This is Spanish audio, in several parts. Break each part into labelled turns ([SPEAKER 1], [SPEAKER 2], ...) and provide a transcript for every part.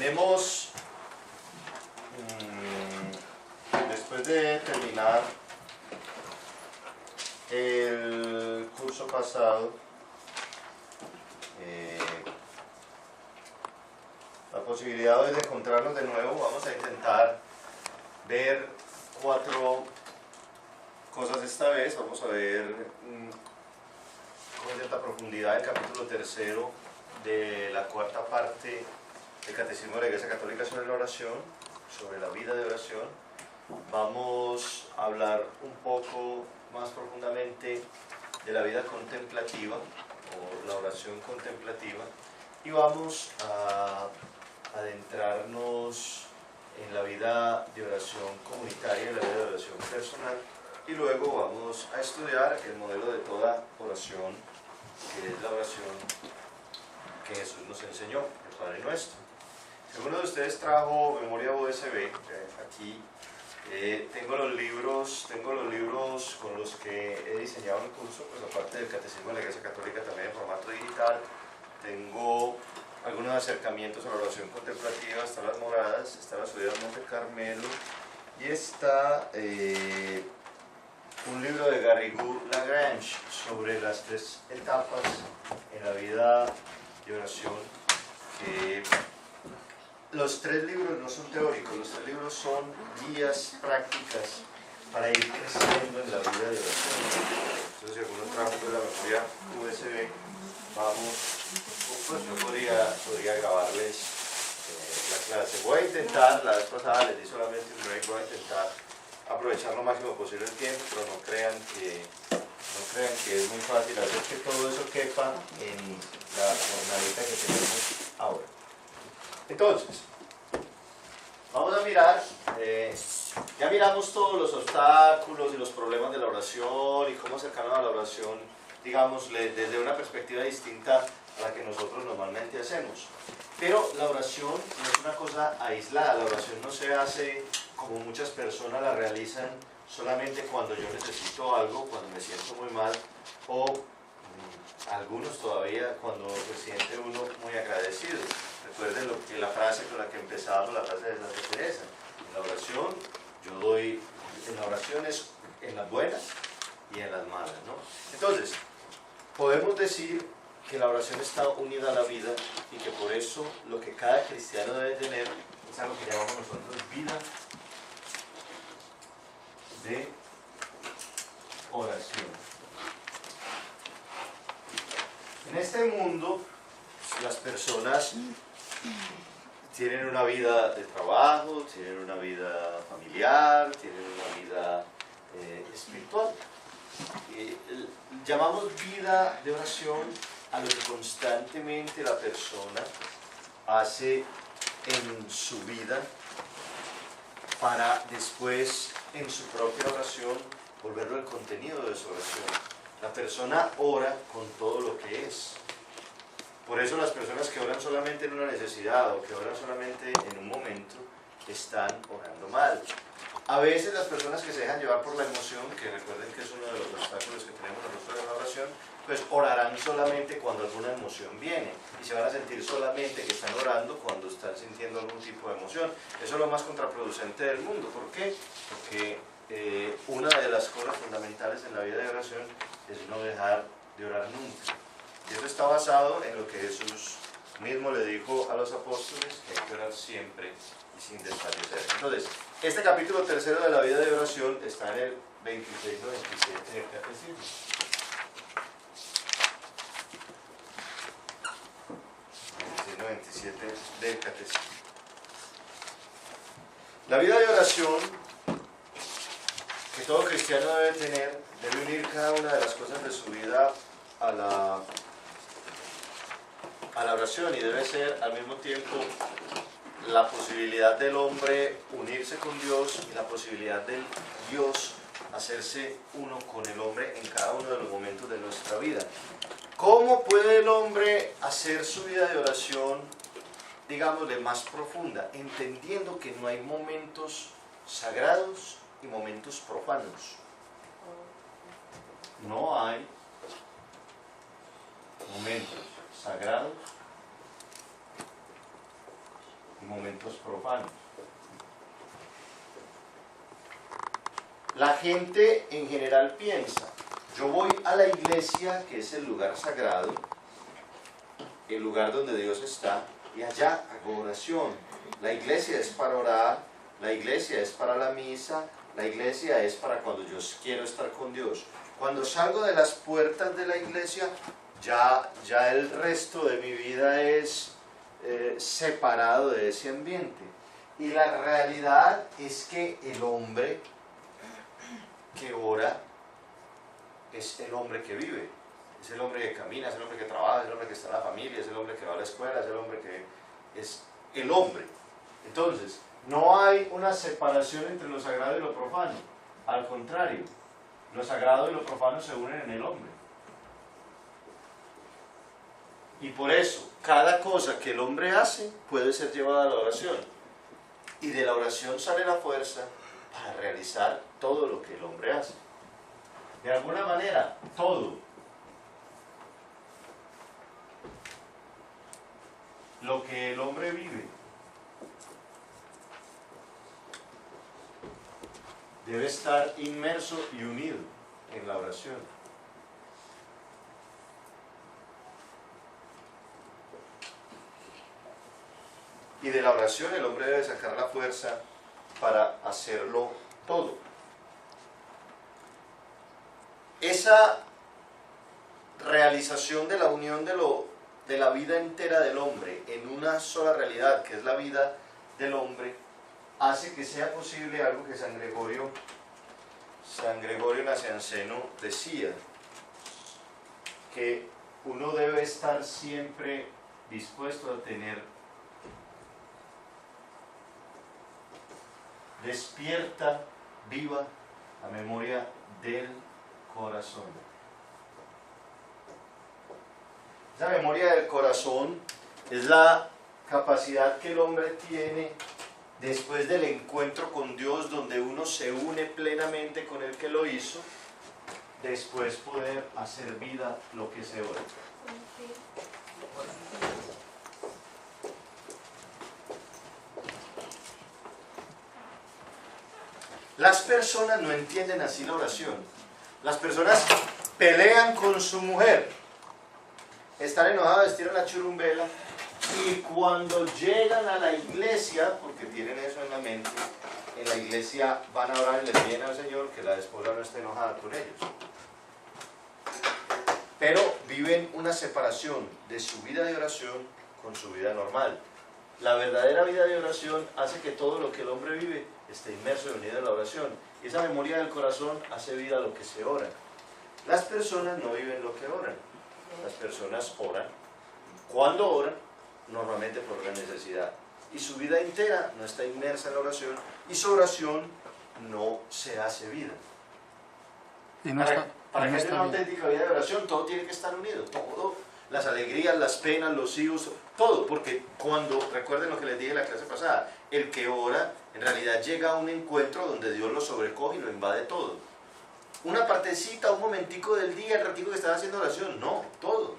[SPEAKER 1] Tenemos, después de terminar el curso pasado, la posibilidad hoy de encontrarnos de nuevo. Vamos a intentar ver 4 cosas esta vez. Vamos a ver con cierta profundidad el capítulo 3 de la 4ª parte del Catecismo de la Iglesia Católica sobre la oración, sobre la vida de oración. Vamos a hablar un poco más profundamente de la vida contemplativa o la oración contemplativa, y vamos a adentrarnos en la vida de oración comunitaria y la vida de oración personal, y luego vamos a estudiar el modelo de toda oración, que es la oración que Jesús nos enseñó, el Padre Nuestro. Si alguno de ustedes trajo memoria USB, aquí tengo los libros con los que he diseñado el curso, pues aparte del Catecismo de la Iglesia Católica, también en formato digital. Tengo algunos acercamientos a la oración contemplativa, están las moradas, está la subida al Monte Carmelo, y está un libro de Garrigou Lagrange sobre las 3 etapas en la vida de oración. Los 3 libros no son teóricos, los 3 libros son guías prácticas para ir creciendo en la vida de oración. Entonces, si alguno trajo la memoria USB, pues yo podría grabarles la clase. Voy a intentar, la vez pasada les di solamente un break, voy a intentar aprovechar lo máximo posible el tiempo, pero no crean que es muy fácil hacer que todo eso quepa en la jornadita que tenemos ahora. Entonces, vamos a mirar, ya miramos todos los obstáculos y los problemas de la oración y cómo acercarnos a la oración, digamos, desde una perspectiva distinta a la que nosotros normalmente hacemos. Pero la oración no es una cosa aislada, la oración no se hace como muchas personas la realizan solamente cuando yo necesito algo, cuando me siento muy mal, o algunos todavía cuando se siente uno muy agradecido. Recuerden la frase con la que empezábamos, la frase de Santa Teresa: en la oración en la oración es en las buenas y en las malas, ¿no? Entonces, podemos decir que la oración está unida a la vida, y que por eso lo que cada cristiano debe tener es algo que llamamos nosotros vida de oración. En este mundo, las personas tienen una vida de trabajo, tienen una vida familiar, tienen una vida espiritual. Llamamos vida de oración a lo que constantemente la persona hace en su vida para después, en su propia oración, volverlo el contenido de su oración. La persona ora con todo lo que es. Por eso las personas que oran solamente en una necesidad o que oran solamente en un momento están orando mal. A veces las personas que se dejan llevar por la emoción, que recuerden que es uno de los obstáculos que tenemos nosotros en la oración, pues orarán solamente cuando alguna emoción viene, y se van a sentir solamente que están orando cuando están sintiendo algún tipo de emoción. Eso es lo más contraproducente del mundo. ¿Por qué? Porque una de las cosas fundamentales en la vida de oración es no dejar de orar nunca. Y eso está basado en lo que Jesús mismo le dijo a los apóstoles, que hay que orar siempre y sin desfallecer. Entonces, este capítulo 3 de la vida de oración está en el 26 o 27 del Catecismo. 26 o 27 del Catecismo. La vida de oración que todo cristiano debe tener, debe unir cada una de las cosas de su vida a la oración, y debe ser al mismo tiempo la posibilidad del hombre unirse con Dios y la posibilidad del Dios hacerse uno con el hombre en cada uno de los momentos de nuestra vida. ¿Cómo puede el hombre hacer su vida de oración, digámosle, más profunda? Entendiendo que no hay momentos sagrados y momentos profanos. No hay momentos sagrados y momentos profanos. La gente en general piensa, yo voy a la iglesia, que es el lugar sagrado, el lugar donde Dios está, y allá hago oración. La iglesia es para orar, la iglesia es para la misa, la iglesia es para cuando yo quiero estar con Dios. Cuando salgo de las puertas de la iglesia, ya el resto de mi vida es separado de ese ambiente. Y la realidad es que el hombre que ora es el hombre que vive, es el hombre que camina, es el hombre que trabaja, es el hombre que está en la familia, es el hombre que va a la escuela, es el hombre que es el hombre. Entonces, no hay una separación entre lo sagrado y lo profano, al contrario, lo sagrado y lo profano se unen en el hombre. Y por eso, cada cosa que el hombre hace puede ser llevada a la oración. Y de la oración sale la fuerza para realizar todo lo que el hombre hace. De alguna manera, todo lo que el hombre vive debe estar inmerso y unido en la oración. Y de la oración el hombre debe sacar la fuerza para hacerlo todo. Esa realización de la unión de la vida entera del hombre en una sola realidad, que es la vida del hombre, hace que sea posible algo que San Gregorio Nacianceno decía, que uno debe estar siempre dispuesto a tener despierta, viva la memoria del corazón. Esa memoria del corazón es la capacidad que el hombre tiene después del encuentro con Dios, donde uno se une plenamente con el que lo hizo, después poder hacer vida lo que se ora. Las personas no entienden así la oración. Las personas pelean con su mujer, están enojadas, vestieron la churumbela, y cuando llegan a la iglesia, porque tienen eso en la mente, en la iglesia van a orar y le piden al Señor que la esposa no esté enojada con ellos. Pero viven una separación de su vida de oración con su vida normal. La verdadera vida de oración hace que todo lo que el hombre vive esté inmerso y unido en la oración. Y esa memoria del corazón hace vida a lo que se ora. Las personas no viven lo que oran. Las personas oran. Cuando oran, normalmente por la necesidad. Y su vida entera no está inmersa en la oración. Y su oración no se hace vida.
[SPEAKER 2] Y no
[SPEAKER 1] para que haya una auténtica vida de oración, todo tiene que estar unido. Todo. Las alegrías, las penas, los hijos, todo. Porque recuerden lo que les dije en la clase pasada, el que ora en realidad llega a un encuentro donde Dios lo sobrecoge y lo invade todo. Una partecita, un momentico del día, el ratito que estás haciendo oración, no, todo.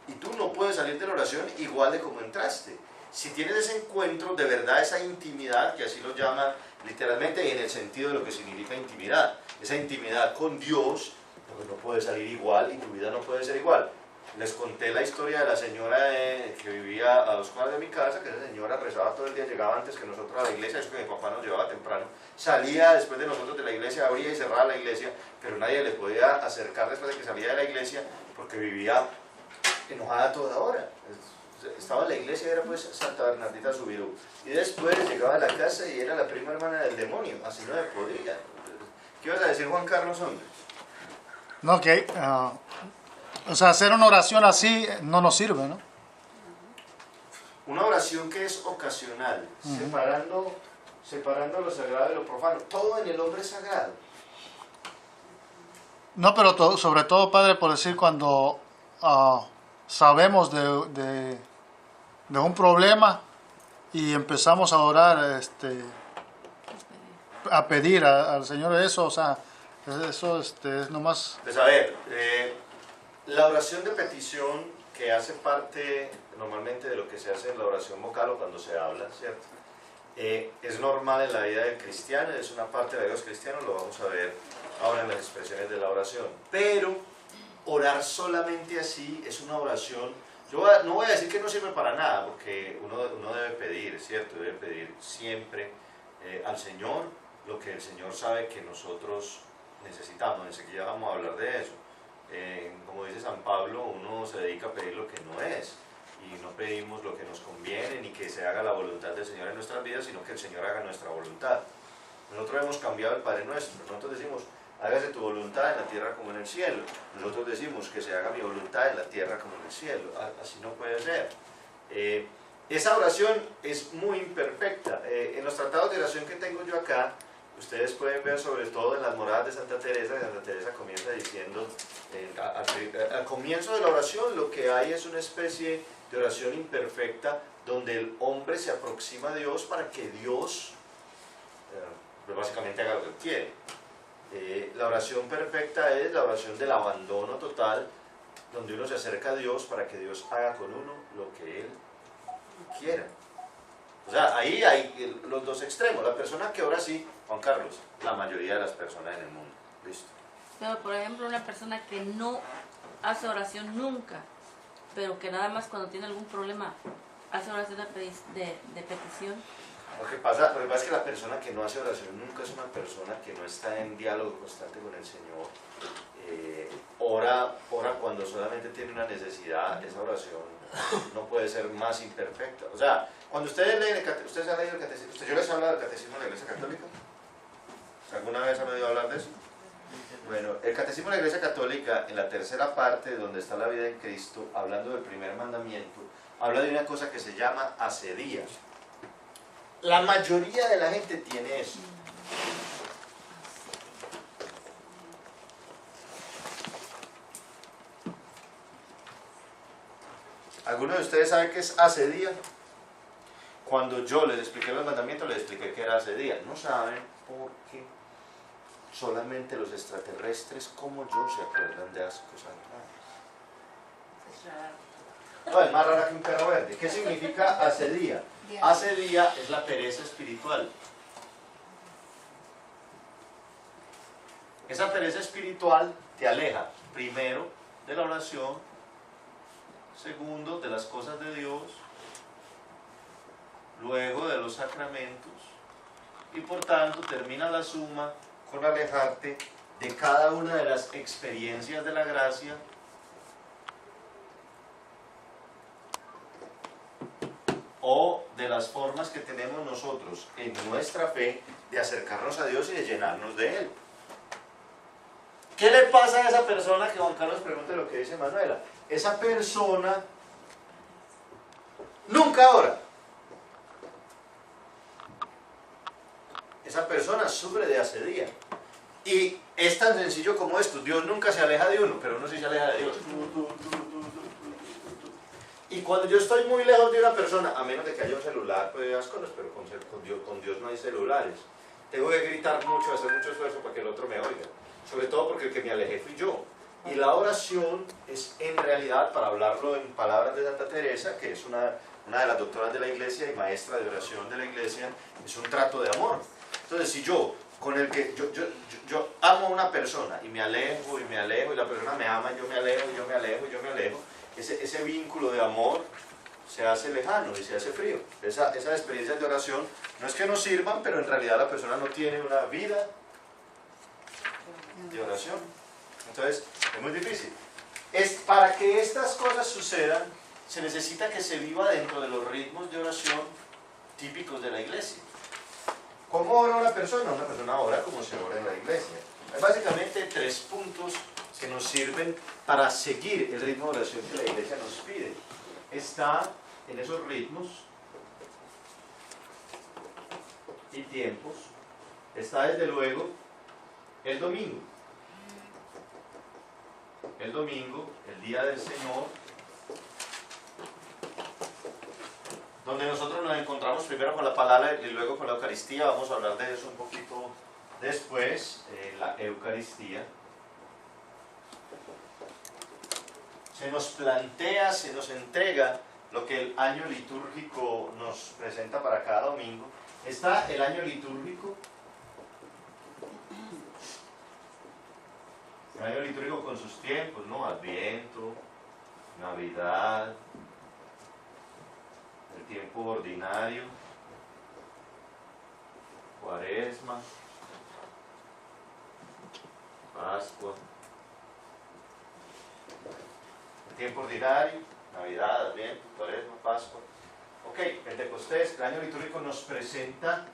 [SPEAKER 1] Y tú no puedes salir de la oración igual de como entraste. Si tienes ese encuentro, de verdad, esa intimidad, que así lo llama literalmente en el sentido de lo que significa intimidad, esa intimidad con Dios, porque no puedes salir igual y tu vida no puede ser igual. Les conté la historia de la señora que vivía a 2 cuadras de mi casa, que esa señora rezaba todo el día, llegaba antes que nosotros a la iglesia, eso que mi papá nos llevaba temprano, salía después de nosotros de la iglesia, abría y cerraba la iglesia, pero nadie le podía acercar después de que salía de la iglesia, porque vivía enojada toda hora. Estaba en la iglesia y era pues Santa Bernardita Subirú. Y después llegaba a la casa y era la prima hermana del demonio, así no le podía. ¿Qué ibas a decir, Juan Carlos, hombre?
[SPEAKER 2] No, que o sea, hacer una oración así no nos sirve, ¿no?
[SPEAKER 1] Una oración que es ocasional, separando lo sagrado de lo profano. Todo en el hombre es sagrado.
[SPEAKER 2] No, pero sobre todo, Padre, por decir, cuando sabemos de un problema y empezamos a orar, a pedir al Señor eso, o sea, eso es nomás...
[SPEAKER 1] Pues a ver, la oración de petición que hace parte normalmente de lo que se hace en la oración vocal o cuando se habla, ¿cierto? Es normal en la vida del cristiano, es una parte de la vida de los cristianos, lo vamos a ver ahora en las expresiones de la oración. Pero orar solamente así es una oración, no voy a decir que no sirve para nada, porque uno debe pedir, ¿cierto? Debe pedir siempre al Señor lo que el Señor sabe que nosotros necesitamos. Enseguida vamos a hablar de eso. Como dice San Pablo, uno se dedica a pedir lo que no es, y no pedimos lo que nos conviene, ni que se haga la voluntad del Señor en nuestras vidas, sino que el Señor haga nuestra voluntad. Nosotros hemos cambiado el Padre Nuestro. Nosotros decimos, hágase tu voluntad en la tierra como en el cielo. Nosotros decimos que se haga mi voluntad en la tierra como en el cielo. Así no puede ser. Esa oración es muy imperfecta. En los tratados de oración que tengo yo acá, ustedes pueden ver sobre todo en las moradas de Santa Teresa, que Santa Teresa comienza diciendo, al comienzo de la oración lo que hay es una especie de oración imperfecta donde el hombre se aproxima a Dios para que Dios pues básicamente haga lo que él quiere. La oración perfecta es la oración del abandono total, donde uno se acerca a Dios para que Dios haga con uno lo que Él quiera. O sea, ahí hay los dos extremos. La persona que ora así, Juan Carlos, la mayoría de las personas en el mundo. ¿Listo?
[SPEAKER 3] Pero por ejemplo, una persona que no hace oración nunca, pero que nada más cuando tiene algún problema hace oración de petición.
[SPEAKER 1] Lo que pasa es que la persona que no hace oración nunca es una persona que no está en diálogo constante con el Señor. Ora cuando solamente tiene una necesidad. Esa oración no puede ser más imperfecta. O sea, cuando ustedes leen el catecismo, ¿ustedes han leído el catecismo? ¿Yo les he hablado del catecismo de la Iglesia Católica? ¿Alguna vez han oído hablar de eso? Bueno, el catecismo de la Iglesia Católica, en la tercera parte, donde está la vida en Cristo, hablando del primer mandamiento, habla de una cosa que se llama ascedía. La mayoría de la gente tiene eso. ¿Alguno de ustedes sabe qué es ascedía? Cuando yo les expliqué los mandamientos, les expliqué qué era ascedía. No saben porque solamente los extraterrestres como yo se acuerdan de esas cosas raras. No, es más rara que un perro verde. ¿Qué significa ascedía? Ascedía es la pereza espiritual. Esa pereza espiritual te aleja, primero, de la oración, segundo, de las cosas de Dios, luego de los sacramentos, y por tanto termina la suma con alejarte de cada una de las experiencias de la gracia o de las formas que tenemos nosotros en nuestra fe de acercarnos a Dios y de llenarnos de Él. ¿Qué le pasa a esa persona que Juan Carlos pregunte lo que dice Manuela? Esa persona nunca ora. Esa persona sufre de ascedía. Y es tan sencillo como esto. Dios nunca se aleja de uno, pero uno sí se aleja de Dios. Y cuando yo estoy muy lejos de una persona, a menos de que haya un celular, pues las cosas, pero con Dios no hay celulares. Tengo que gritar mucho, hacer mucho esfuerzo para que el otro me oiga. Sobre todo porque el que me alejé fui yo. Y la oración es en realidad, para hablarlo en palabras de Santa Teresa, que es una de las doctoras de la Iglesia y maestra de oración de la Iglesia, es un trato de amor. Entonces, si yo, con el que yo amo a una persona y me alejo, y la persona me ama, y yo me alejo, y yo me alejo, y yo me alejo, ese vínculo de amor se hace lejano y se hace frío. Esas experiencias de oración no es que no sirvan, pero en realidad la persona no tiene una vida de oración. Entonces, es muy difícil. Para que estas cosas sucedan, se necesita que se viva dentro de los ritmos de oración típicos de la Iglesia. ¿Cómo ora una persona? Una persona ora como se ora en la Iglesia. Hay básicamente 3 puntos que nos sirven para seguir el ritmo de oración que la Iglesia nos pide. Está en esos ritmos y tiempos. Está desde luego el domingo. El domingo, el día del Señor, donde nosotros nos encontramos primero con la palabra y luego con la Eucaristía. Vamos a hablar de eso un poquito después. La Eucaristía se nos plantea, se nos entrega lo que el año litúrgico nos presenta para cada domingo. Está el año litúrgico. El año litúrgico con sus tiempos, ¿no? Adviento, Navidad, el tiempo ordinario, Cuaresma, Pascua, el tiempo ordinario, Navidad, Adviento, Cuaresma, Pascua. Ok, Pentecostés, el año litúrgico nos presenta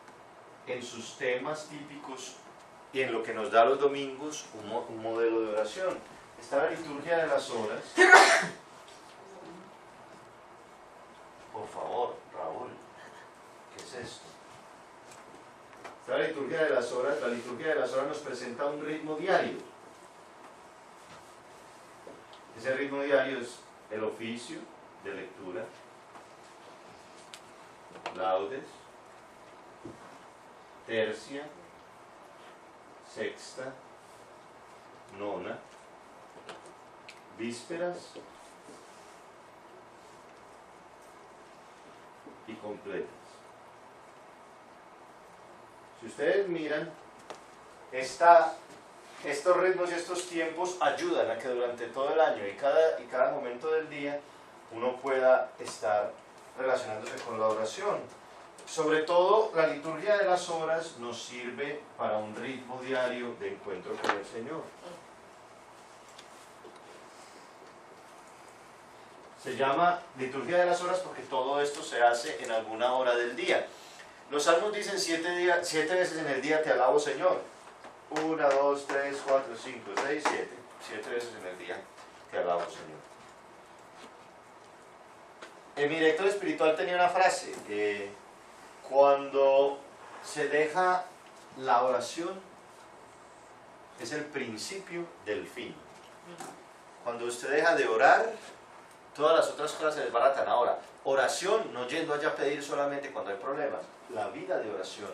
[SPEAKER 1] en sus temas típicos y en lo que nos da los domingos un modelo de oración. Está la liturgia de las horas. Por favor, Raúl, ¿qué es esto? Está la liturgia de las horas. La liturgia de las horas nos presenta un ritmo diario. Ese ritmo diario es el oficio de lectura, laudes, tercia, sexta, nona, vísperas y completas. Si ustedes miran, estos ritmos y estos tiempos ayudan a que durante todo el año y cada momento del día uno pueda estar relacionándose con la oración. Sobre todo, la liturgia de las horas nos sirve para un ritmo diario de encuentro con el Señor. Se llama liturgia de las horas porque todo esto se hace en alguna hora del día. Los salmos dicen 7 veces en el día te alabo, Señor. 1, 2, 3, 4, 5, 6, 7. 7 veces en el día te alabo, Señor. Mi director espiritual tenía una frase. Cuando se deja la oración, es el principio del fin. Cuando usted deja de orar, todas las otras cosas se desbaratan. Ahora, oración, no yendo allá a pedir solamente cuando hay problemas. La vida de oración.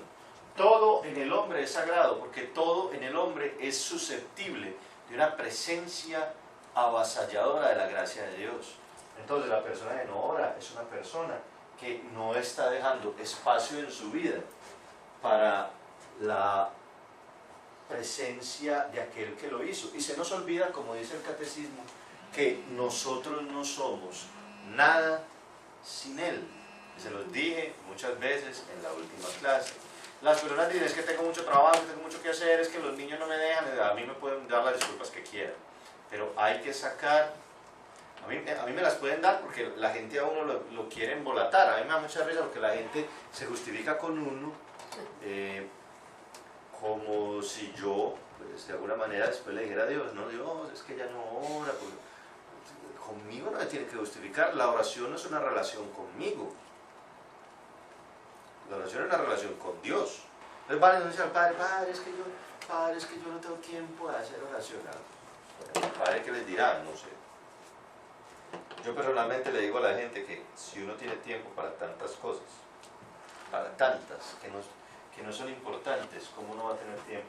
[SPEAKER 1] Todo en el hombre es sagrado, porque todo en el hombre es susceptible de una presencia avasalladora de la gracia de Dios. Entonces, la persona que no ora es una persona que no está dejando espacio en su vida para la presencia de aquel que lo hizo. Y se nos olvida, como dice el catecismo, que nosotros no somos nada sin Él. Se los dije muchas veces en la última clase. Las personas dicen, es que tengo mucho trabajo, tengo mucho que hacer, es que los niños no me dejan, a mí me pueden dar las disculpas que quieran, pero hay que sacar, a mí me las pueden dar porque la gente a uno lo quiere embolatar. A mí me da mucha risa porque la gente se justifica con uno como si yo, pues, de alguna manera después le dijera a Dios, no, Dios, es que ella no ora, porque conmigo no me tiene que justificar. La oración no es una relación conmigo. La oración es una relación con Dios. Entonces van a decir al Padre, Padre, es que yo no tengo tiempo de hacer oración. El Padre, ¿qué les dirá? No sé. Yo personalmente le digo a la gente que si uno tiene tiempo para tantas cosas, para tantas que no son importantes, ¿cómo no va a tener tiempo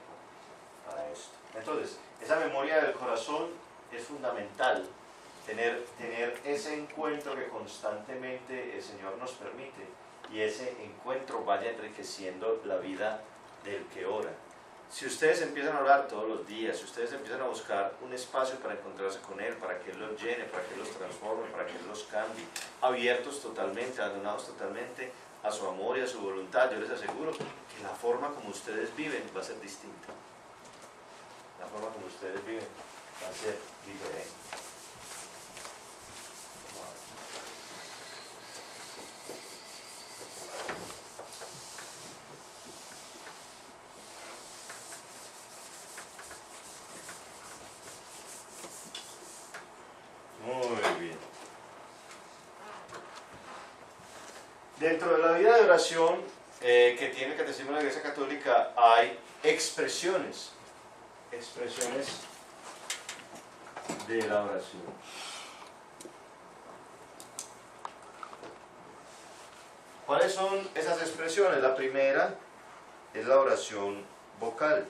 [SPEAKER 1] para esto? Entonces, esa memoria del corazón es fundamental. Tener ese encuentro que constantemente el Señor nos permite, y ese encuentro vaya enriqueciendo la vida del que ora. Si ustedes empiezan a orar todos los días, si ustedes empiezan a buscar un espacio para encontrarse con Él, para que Él los llene, para que Él los transforme, para que Él los cambie, abiertos totalmente, abandonados totalmente a su amor y a su voluntad, yo les aseguro que la forma como ustedes viven va a ser distinta. La forma como ustedes viven va a ser diferente. Muy bien. Dentro de la vida de oración que tiene el Catecismo de la Iglesia Católica hay expresiones de la oración. ¿Cuáles son esas expresiones? La primera es la oración vocal.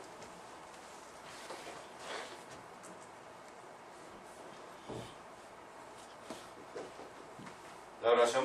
[SPEAKER 1] La oración